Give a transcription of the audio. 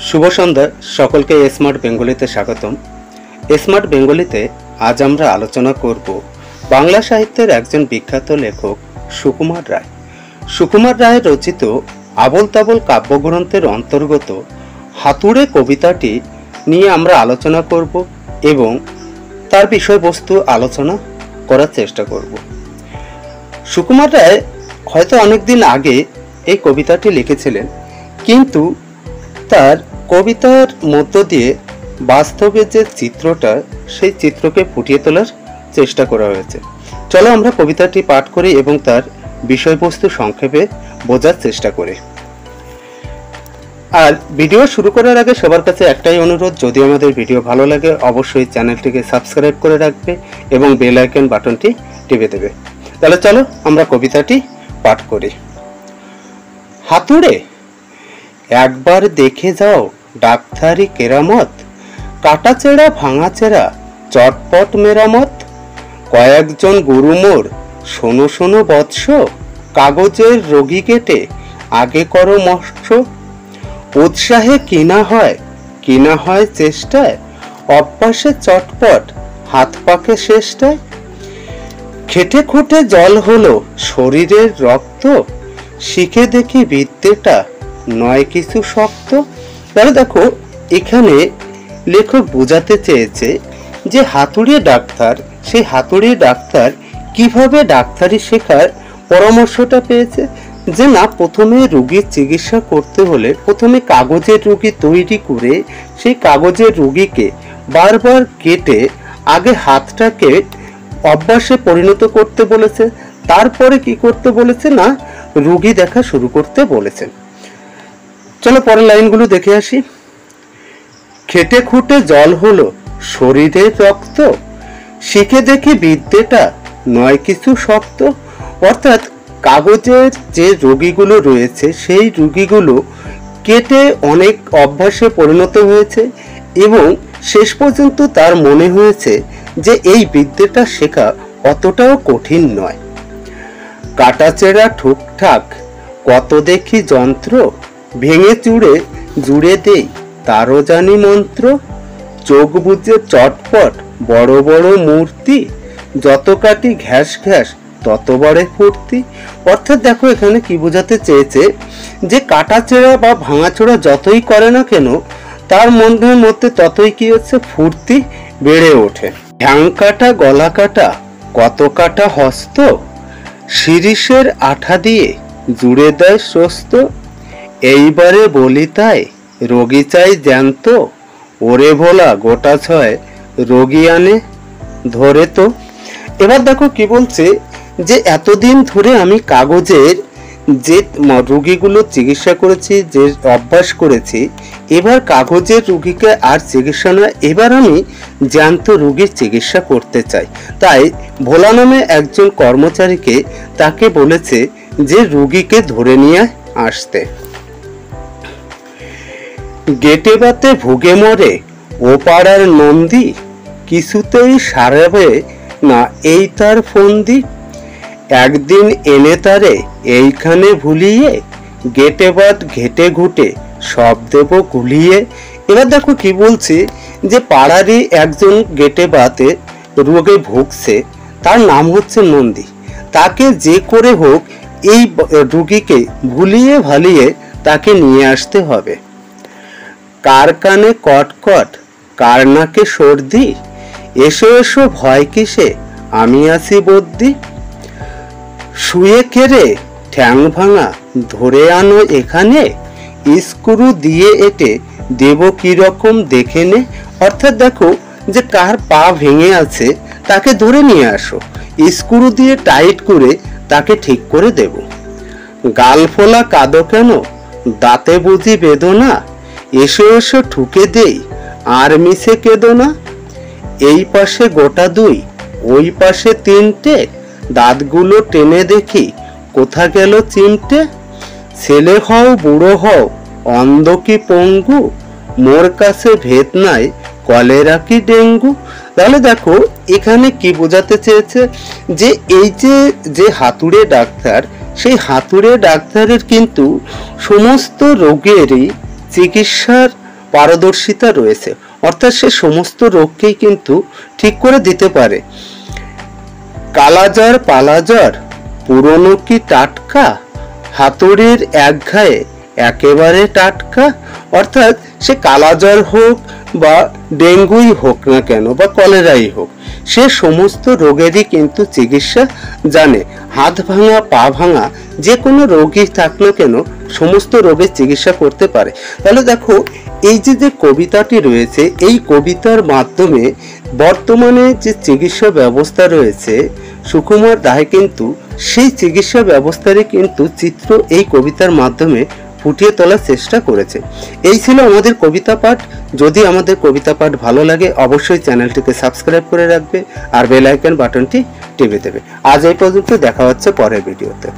শুভ সন্ধ্যা সকলকে স্মার্ট বেঙ্গলিতে স্বাগতম। স্মার্ট বেঙ্গলিতে আজ আমরা আলোচনা করব বাংলা সাহিত্যের একজন বিখ্যাত লেখক সুকুমার রায়। সুকুমার রায়ের রচিত আবোল তাবোল কাব্যগ্রন্থের অন্তর্গত হাতুড়ে কবিতাটি নিয়ে আমরা আলোচনা করব এবং তার বিষয়বস্তু আলোচনা করার চেষ্টা করব। সুকুমার রায় হয়তো অনেকদিন আগে এই কবিতাটি লিখেছিলেন, কিন্তু তার কবিতার মধ্য দিয়ে বাস্তবে যে চিত্রটা, সেই চিত্রকে ফুটিয়ে তোলার চেষ্টা করা হয়েছে। চলো আমরা কবিতাটি পাঠ করি এবং তার বিষয়বস্তু সংক্ষেপে বোঝার চেষ্টা করি। আর ভিডিও শুরু করার আগে সবার কাছে একটাই অনুরোধ, যদি আমাদের ভিডিও ভালো লাগে অবশ্যই চ্যানেলটিকে সাবস্ক্রাইব করে রাখবে এবং বেল আইকন বাটনটি টিপে দেবে। তাহলে চলো আমরা কবিতাটি পাঠ করি। হাতুড়ে একবার দেখে যাও ডাক্তারি কেরামত, কাটাচেরা ভাঙাচেরা চটপট মেরামত। কয়েকজন গুরু মোর শোনো শোনো বৎস, কাগজের রোগী কেটে আগে করো মৎস্য। উৎসাহে কিনা হয় চেষ্টায়, অভ্যাসে চটপট হাত পাকে শেষটায়। খেটে খুঁটে জল হলো শরীরের রক্ত, শিখে দেখি বিদ্যেটা নয় কিছু শক্ত। তাহলে দেখো, এখানে লেখক বোঝাতে চেয়েছে যে হাতুড়ে ডাক্তার, সেই হাতুড়ে ডাক্তার কিভাবে ডাক্তারি শেখার পরামর্শটা পেয়েছে। যে না, প্রথমে রোগীর চিকিৎসা করতে হলে প্রথমে কাগজের রোগী তৈরি করে সেই কাগজের রোগীকে বারবার কেটে আগে হাতটাকে অভ্যাসে পরিণত করতে বলেছে, তারপরে কি করতে বলেছে না, রোগী দেখা শুরু করতে বলেছেন। চলো পরের লাইনগুলো দেখে আসি। খেটে খুঁটে জল হলো শরীরের রক্ত, শিখে দেখি বিদ্যেটা নয় কিছু শক্ত। অর্থাৎ কাগজের যে রোগীগুলো রয়েছে সেই রোগীগুলো কেটে অনেক অভ্যাসে পরিণত হয়েছে এবং শেষ পর্যন্ত তার মনে হয়েছে যে এই বিদ্যেটা শেখা অতটাও কঠিন নয়। কাটাচেরা ঠুকঠাক কত দেখি যন্ত্র, ভেঙে চুড়ে জুড়ে দেই তারও জানি মন্ত্র। চোখ বুঝে চটপট বড় বড় মূর্তি, যত কাটি ঘ্যাস ঘ্যাস তত বাড়ে ফুর্তি। অর্থাৎ দেখো, এখানে কি বোঝাতে চেয়েছে যে কাটাচেরা বা ভাঙাচোরা যতই করে না কেন, তার মনের মধ্যে ততই কি হচ্ছে, ফুর্তি বেড়ে ওঠে। ঠ্যাং কাটা গলা কাটা কত কাটা হস্ত, শিরিষের আঠা দিয়ে জুড়ে দেয় স্বস্ত। এইবারে বলি তাই রোগী চাই জ্যান্ত, ওরে ভোলা গোটা ছয় রোগী আনে ধরে তো। এবার দেখো কি বলছে, যে এতদিন ধরে আমি কাগজের যে রোগীগুলো চিকিৎসা করেছি, যে অভ্যাস করেছি, এবার কাগজের রোগীকে আর চিকিৎসা নয়, এবার আমি জ্যান্ত রোগীর চিকিৎসা করতে চাই। তাই ভোলা নামে একজন কর্মচারীকে তাকে বলেছে যে রোগীকে ধরে নিয়ে আসতে। গেটে বাতে ভুগে মরে ও পাড়ার নন্দী, কিছুতেই সারাবে না এই তার ফন্দি। একদিন এনে তারে এইখানে ভুলিয়ে, গেটে বাত ঘেটে ঘুটে সব দেব গুলিয়ে। এবার দেখো কি বলছে, যে পাড়ারই একজন গেটে বাতে রোগে ভুগছে, তার নাম হচ্ছে নন্দী। তাকে যে করে হোক এই রোগীকে ভুলিয়ে ভালিয়ে তাকে নিয়ে আসতে হবে। কার কানে কটকট কার নাকে সর্দি, এসো এসো ভয় কিসে আমি আছি বদ্যি। শুয়ে কেড়ে ঠ্যাং ভাঙা ধরে আনো এখানে, স্ক্রু দিয়ে এটে দেব কিরকম দেখে নে। অর্থাৎ দেখো, যে কার পা ভেঙে আছে তাকে ধরে নিয়ে আসো, স্ক্রু দিয়ে টাইট করে তাকে ঠিক করে দেব। গাল ফোলা কাঁদো কেন দাঁতে বুঝি বেদনা, এসো এসো ঠুকে দেই আর মিশে কেঁদো না। এই পাশে গোটা দুই ওই পাশে তিনটে, দাঁতগুলো টেনে দেখি কোথা গেল চিমটে। ছেলে হও বুড়ো হও অন্ধ কি পঙ্গু, মোর কাছে ভেদ নাই কলেরা কি ডেঙ্গু। তাহলে দেখো, এখানে কি বোঝাতে চেয়েছে, যে এই যে হাতুড়ে ডাক্তার, সেই হাতুড়ে ডাক্তারের কিন্তু সমস্ত রোগেরই চিকিৎসার পারদর্শিতা রয়েছে, অর্থাৎ সে সমস্ত রোগকেই কিন্তু ঠিক করে দিতে পারে। কালাজ্বর পালাজ্বর পুরনো কি টাটকা, হাতুড়ির একঘায়ে একেবারে টাটকা। অর্থাৎ সে কালাজ্বর হোক বা ডেঙ্গুই হোক না কেন বা কলেরাই হোক, সে সমস্ত রোগেরই কিন্তু চিকিৎসা জানে। হাত ভাঙা পা ভাঙা যে কোনো রোগই থাক না কেন সমস্ত রোগের চিকিৎসা করতে পারে। তাহলে দেখো এই যে কবিতাটি রয়েছে, এই কবিতার মাধ্যমে বর্তমানে যে চিকিৎসা ব্যবস্থা রয়েছে, সুকুমার রায় কিন্তু সেই চিকিৎসা ব্যবস্থারই কিন্তু চিত্র এই কবিতার মাধ্যমে ফুটিয়ে তোলার চেষ্টা করেছে। এই ছিল আমাদের কবিতা পাঠ। যদি আমাদের কবিতা পাঠ ভালো লাগে অবশ্যই চ্যানেলটিকে সাবস্ক্রাইব করে রাখবে আর বেল আইকন বাটনটি টিপে দেবে। আজ এই পর্যন্ত, দেখা হচ্ছে পরের ভিডিওতে।